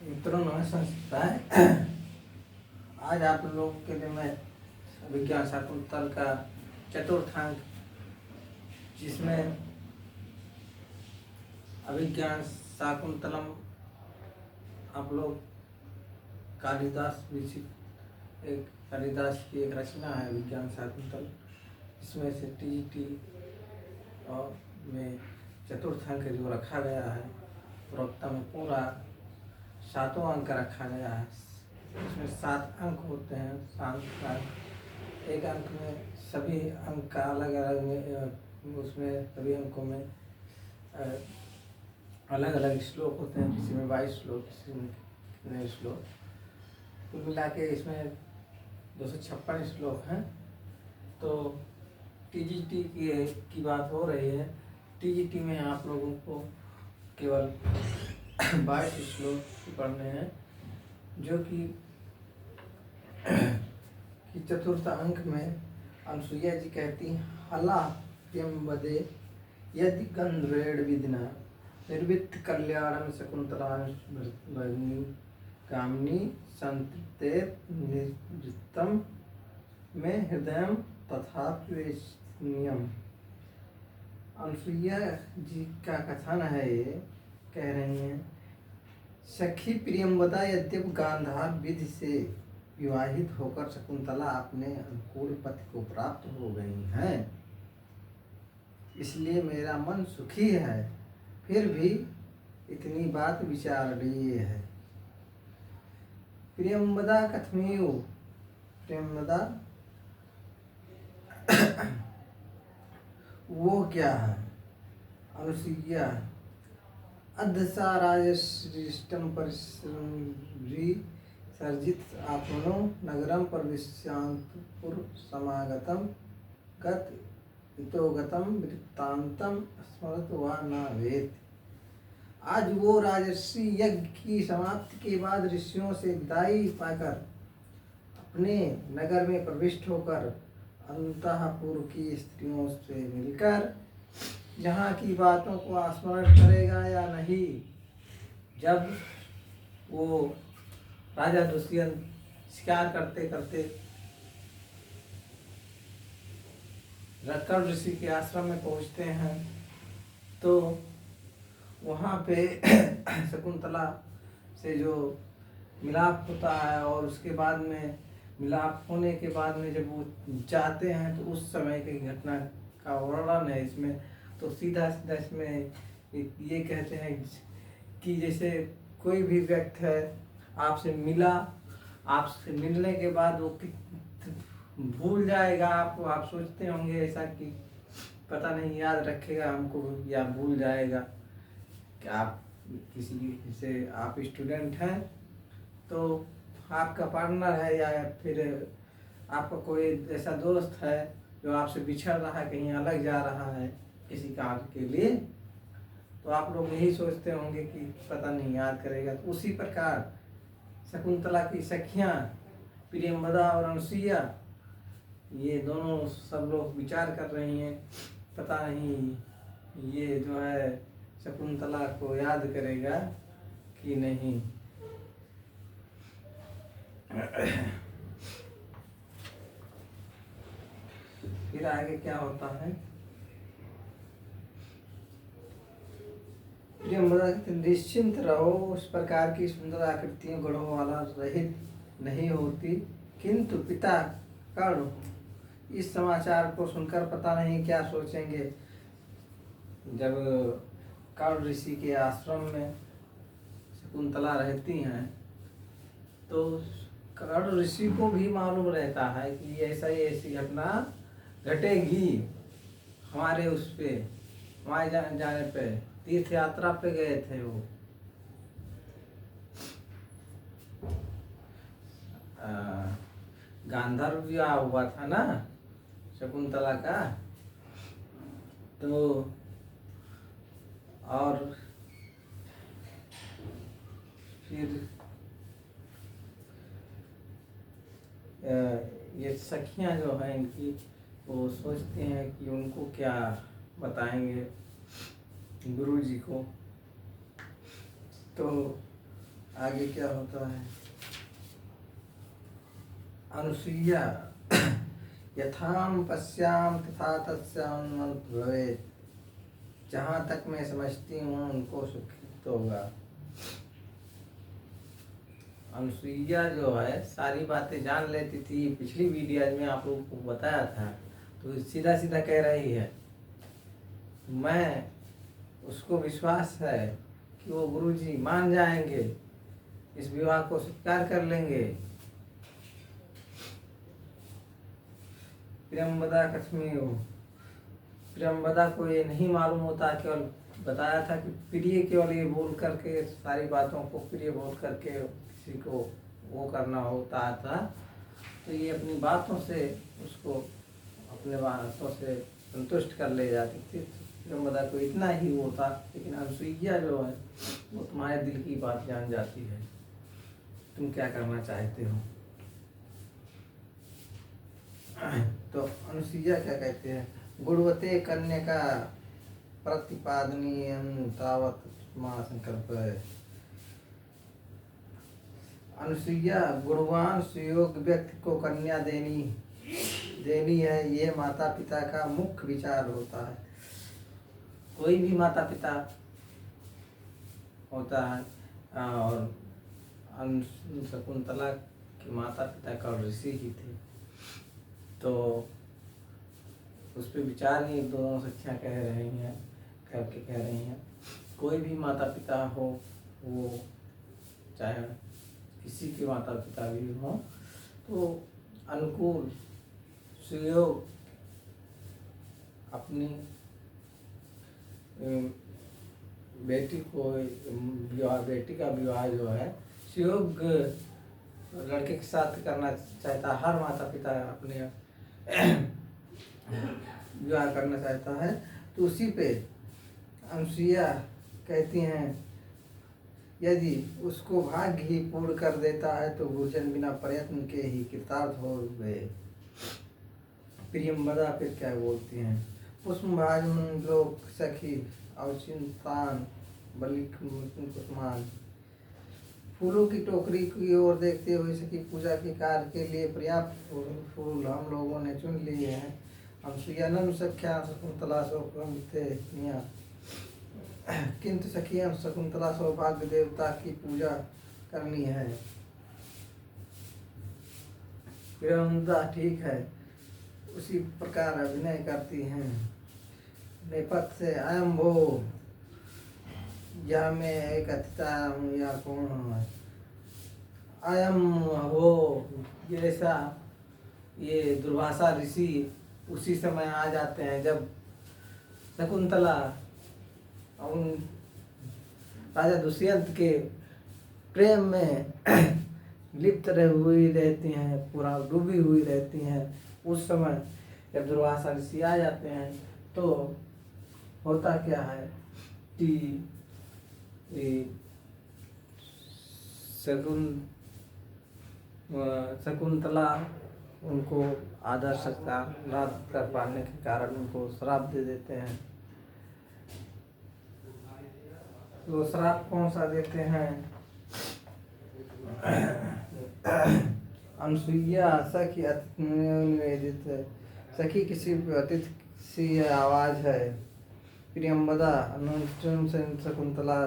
मित्रों नमस्कार। आज आप लोग के लिए मैं विज्ञान शाकुंतल का चतुर्थांक, जिसमें अभिज्ञान शाकुंतलम आप लोग कालिदास विरचित एक कालिदास की एक रचना है विज्ञान शाकुंतल, इसमें से टीजीटी और में चतुर्थांक जो रखा गया है प्रवक्ता में पूरा 7 अंक रखा गया है। इसमें 7 अंक होते हैं। 7 का एक अंक में सभी अंक का अलग अलग में उसमें सभी अंकों में अलग अलग श्लोक होते हैं। किसी में 22 श्लोक, किसी में कितने श्लोक, कुल मिला के इसमें 256 श्लोक हैं। तो टीजीटी की बात हो रही है। टीजीटी में आप लोगों को केवल 22 श्लोक पढ़ने हैं, जो कि चतुर्थ अंक में अनुसुईया जी कहती हैं, हला प्यम्बदे यदि गंधवेड़ विदिना निर्वित्त कल्याणम शकुंतला भगिनी कामनी संते निर्वृत्तम में हृदय तथा नियम। अनुसुईया जी का कथन है, ये कह रही हैं, सखी प्रियंवदा यद्यप गांधार विधि से विवाहित होकर शकुंतला अपने अनुकूल पति को प्राप्त हो गई हैं, इसलिए मेरा मन सुखी है, फिर भी इतनी बात विचारणीय है। प्रियंवदा कथमेव, प्रियंवदा वो क्या है? अनुसुईया अधसा राजश्रेष्ठम परिश्री सर्जित आपनो नगरम प्रविश्यांतपुर समागतम गत हितोगतम वृत्तांतम स्मरत वा न वेद। आज वो राजर्षि यज्ञ की समाप्ति के बाद ऋषियों से विदाई पाकर अपने नगर में प्रविष्ट होकर अंतःपुर की स्त्रियों से मिलकर यहाँ की बातों को स्मरण करेगा या नहीं। जब वो राजा दुष्यंत शिकार करते करते रत्कर्ण ऋषि के आश्रम में पहुँचते हैं, तो वहाँ पे शकुंतला से जो मिलाप होता है, और उसके बाद में मिलाप होने के बाद में जब वो जाते हैं तो उस समय की घटना का वर्णन है इसमें। तो सीधा सीधा इसमें ये कहते हैं कि जैसे कोई भी व्यक्ति है, आपसे मिला, आपसे मिलने के बाद वो भूल जाएगा आपको। आप सोचते होंगे ऐसा कि पता नहीं याद रखेगा हमको या भूल जाएगा। कि आप किसी से आप स्टूडेंट हैं, तो आपका पार्टनर है या फिर आपका कोई ऐसा दोस्त है जो आपसे बिछड़ रहा है, कहीं अलग जा रहा है किसी कार्य के लिए, तो आप लोग यही सोचते होंगे कि पता नहीं याद करेगा। तो उसी प्रकार शकुंतला की सखियाँ प्रियंवदा और अनुसुईया, ये दोनों सब लोग विचार कर रही हैं, पता नहीं ये जो है शकुंतला को याद करेगा कि नहीं। फिर आगे क्या होता है? प्रियंवदा निश्चिंत रहो, उस प्रकार की सुंदर आकृतियों गुणों वाला रहित नहीं होती। किंतु पिता कर्ण इस समाचार को सुनकर पता नहीं क्या सोचेंगे। जब कर्ण ऋषि के आश्रम में शकुंतला रहती हैं, तो कर्ण ऋषि को भी मालूम रहता है कि ऐसी घटना घटेगी हमारे उस पे, हमारे जाने पे, तीर्थ यात्रा पे गए थे वो। गांधर्व विवाह हुआ था ना शकुंतला का, तो और फिर ये सखियां जो हैं इनकी, वो सोचते हैं कि उनको क्या बताएंगे गुरु जी को। तो आगे क्या होता है। अनुसुईया यथाम पश्याम तथा तस्याम भवेत्। जहाँ तक मैं समझती हूँ उनको सुखित होगा। अनुसुईया जो है सारी बातें जान लेती थी, पिछली वीडियो में आप लोगों को बताया था, तो सीधा सीधा कह रही है। मैं उसको विश्वास है कि वो गुरुजी मान जाएंगे, इस विवाह को स्वीकार कर लेंगे। प्रियंवदा कश्मीर, प्रियंवदा को ये नहीं मालूम होता, केवल बताया था कि प्रिय केवल ये बोल करके, सारी बातों को प्रिय बोल करके किसी को वो करना होता था। तो ये अपनी बातों से उसको, अपने बातों से संतुष्ट कर ले जाती थी। प्रियंवदा को इतना ही वो था। लेकिन अनुसुईया जो है वो तुम्हारे दिल की बात जान जाती है, तुम क्या करना चाहते हो। तो अनुसुईया क्या कहते हैं, गुणवते कन्या प्रतिपादनीय तावत मां संकल्प है। अनुसुईया गुणवान सुयोग्य व्यक्ति को कन्या देनी है, ये माता पिता का मुख्य विचार होता है। कोई भी माता पिता होता है, और शकुंतला के माता पिता का ऋषि ही थे, तो उस पर विचार ही दोनों सखियाँ कह रही हैं। कोई भी माता पिता हो, वो चाहे किसी के माता पिता भी हो, तो अनुकूल सुयोग अपनी बेटी का विवाह जो है सुयोग्य लड़के के साथ करना चाहता है। हर माता पिता अपने विवाह करना चाहता है। तो उसी पे अनुसुईया कहती हैं, यदि उसको भाग्य ही पूर्ण कर देता है तो गुरुजन बिना प्रयत्न के ही कृतार्थ हो गए। प्रियंवदा फिर क्या बोलती हैं, पुष्पभाजन लोक सखी अवचिंतान बलिक कुसुमान। फूलों की टोकरी की ओर देखते हुए सखी पूजा के कार्य के लिए पर्याप्त फूल हम लोगों ने चुन लिए हैं। अनुसुईया ननु सख्या शकुंतला किंतु सखियां शकुंतला सौभाग्य देवता की पूजा करनी है। प्रियंवदा ठीक है, उसी प्रकार अभिनय करती हैं। नेपथ्य से अयम भो, या मैं एक अतिथि आया हूँ या कौन है। अयम हो, जैसा ये दुर्वासा ऋषि उसी समय आ जाते हैं जब शकुंतला उन राजा दुष्यंत के प्रेम में लिप्त हुई रहती हैं, पूरा डूबी हुई रहती हैं। उस समय जब दुर्वासा ऋषि आ जाते हैं तो होता क्या है कि शकुंतला उनको आदर सत्कार न कर पाने के कारण उनको श्राप दे देते हैं। तो श्राप कौन सा देते हैं, अनुसुईया सखी निवेदित, सखी किसी अतिथि सी आवाज है। प्रियंवदा शकुंतला,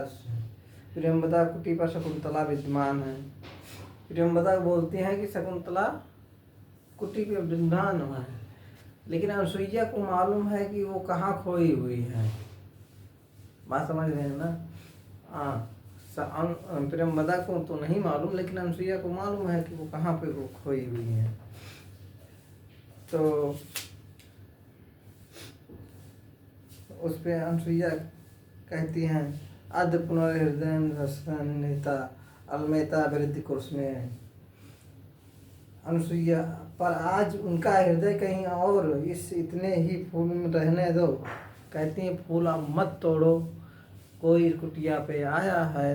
प्रियंवदा कुटी पर शकुंतला विद्यमान है। प्रियंवदा बोलती हैं कि शकुंतला कुटी पे विद्यमान है, लेकिन अनुसुईया को मालूम है कि वो कहाँ खोई हुई है। बात समझ रहे हैं ना। प्रियंवदा को तो नहीं मालूम, लेकिन अनुसुईया को मालूम है कि वो कहाँ पे वो खोई हुई है। तो उस पे अनुसुईया कहती हैं, अद्य पुनर्हृदय अलमेता वृद्धि कुर्स में। अनुसुईया पर आज उनका हृदय कहीं और, इस इतने ही फूल में रहने दो। कहती हैं, फूल अब मत तोड़ो, कोई कुटिया पे आया है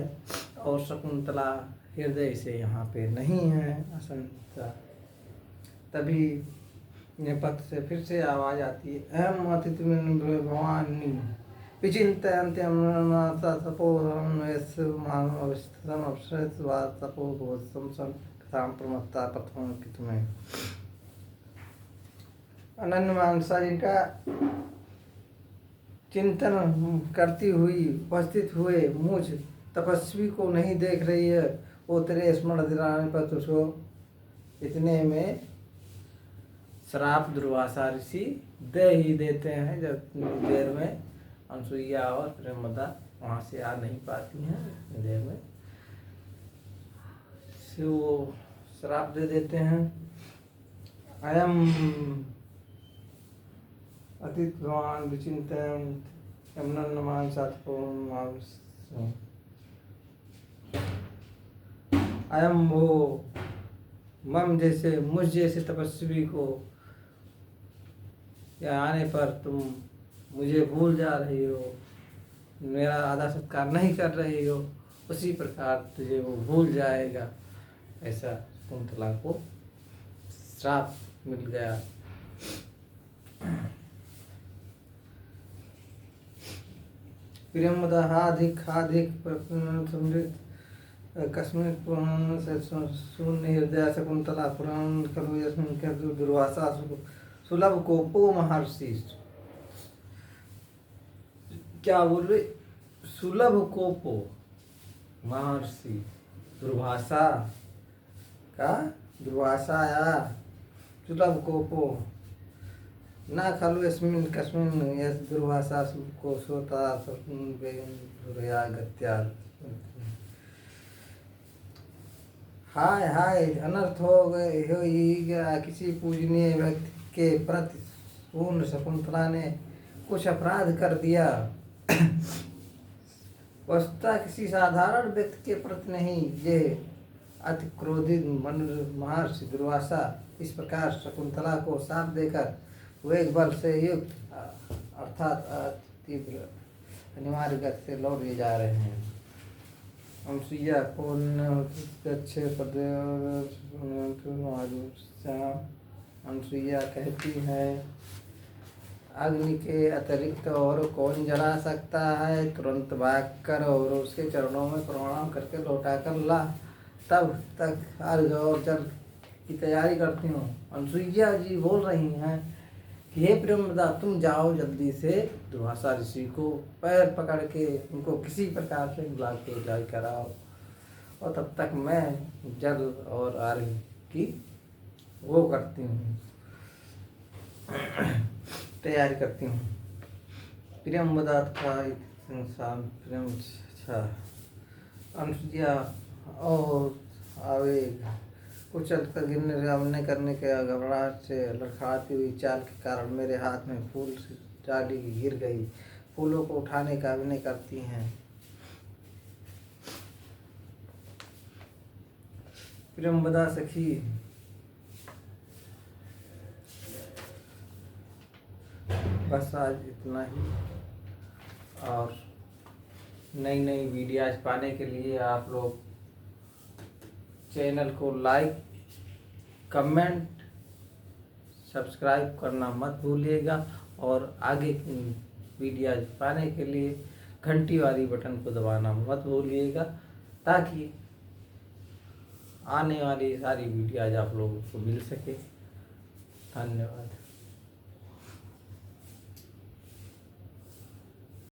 और शकुंतला हृदय से यहाँ पे नहीं है। असंता तभी नेपथ्य से फिर से आवाज आती है, अहम अतिथि भवानी। विचिन्तयन्त्यमनाथा तपोधनं यस्य मानववस्थितम् अप्सरत्वा तपोभूतं सन् कथां प्रमत्ता प्रथमं पितुमे। अनन्य मानसा जिनका चिंतन करती हुई उपस्थित हुए मुझ तपस्वी को नहीं देख रही है, वो तेरे स्मरण दिलाने पर तुझको इतने में श्राप दुर्वासा ऋषि दे ही देते हैं। जब देर में अनसुईया और प्रेमदा वहाँ से आ नहीं पाती हैं, इतनी देर में से वो श्राप दे देते हैं। अयम अतीत भगवान विचिंतन यमनमान अयम वो मम जैसे मुझ जैसे तपस्वी को यहाँ आने पर तुम मुझे भूल जा रही हो, मेरा आदर सत्कार नहीं कर रही हो, उसी प्रकार तुझे वो भूल जाएगा। ऐसा कुंतला को श्राप मिल गया। प्रियमदाहाधिक समृद्ध कस्मिन् पुराण से शून्य हृदय शकुंतला पुराण खलु यस्मिन् खलु दुर्वासा सुलभ कोपो महर्षि। क्या बोल रहे? सुलभ कोपो महर्षि दुर्वासा का दुर्वासाया सुलभ कोपो न खलु यस्मिन् कस्मिन् यस् दुर्वासा को सोता गत्या। हाय हाय अनर्थ हो गए हो गया किसी पूजनीय व्यक्ति के प्रति पूर्ण शकुंतला ने कुछ अपराध कर दिया। वस्तुतः किसी साधारण व्यक्ति के प्रति नहीं, ये अति क्रोधित महर्षि दुर्वासा इस प्रकार शकुंतला को शाप देकर वेग बल से युक्त अर्थात तीव्र अनिवार्य गति से लौट ले जा रहे हैं। अनसुईया अनसुईया कहती है, अग्नि के अतिरिक्त और कौन जला सकता है? तुरंत भाग कर और उसके चरणों में प्रणाम करके लौटा कर ला, तब तक अर्घ और जल की तैयारी करती हूँ। अनसुईया जी बोल रही हैं कि हे प्रेमदा, तुम जाओ जल्दी से दुर्वासा ऋषि को पैर पकड़ के उनको किसी प्रकार से बुला के जल कराओ, और तब तक मैं जल और अर्घ की वो करती हूँ, तैयारी करती हूँ। प्रियमदा का इंसान प्रेम अनसुईया और आवेग कुचल कर गिरने अभिनय करने के घबराहट से लड़खड़ाती हुई चाल के कारण मेरे हाथ में फूल से डाली गिर गई। फूलों को उठाने का अभिनय करती हैं। प्रियमदा सखी, बस आज इतना ही। और नई नई वीडियोज पाने के लिए आप लोग चैनल को लाइक, कमेंट, सब्सक्राइब करना मत भूलिएगा, और आगे की वीडियोज पाने के लिए घंटी वाली बटन को दबाना मत भूलिएगा, ताकि आने वाली सारी वीडियोज आप लोगों को मिल सके। धन्यवाद।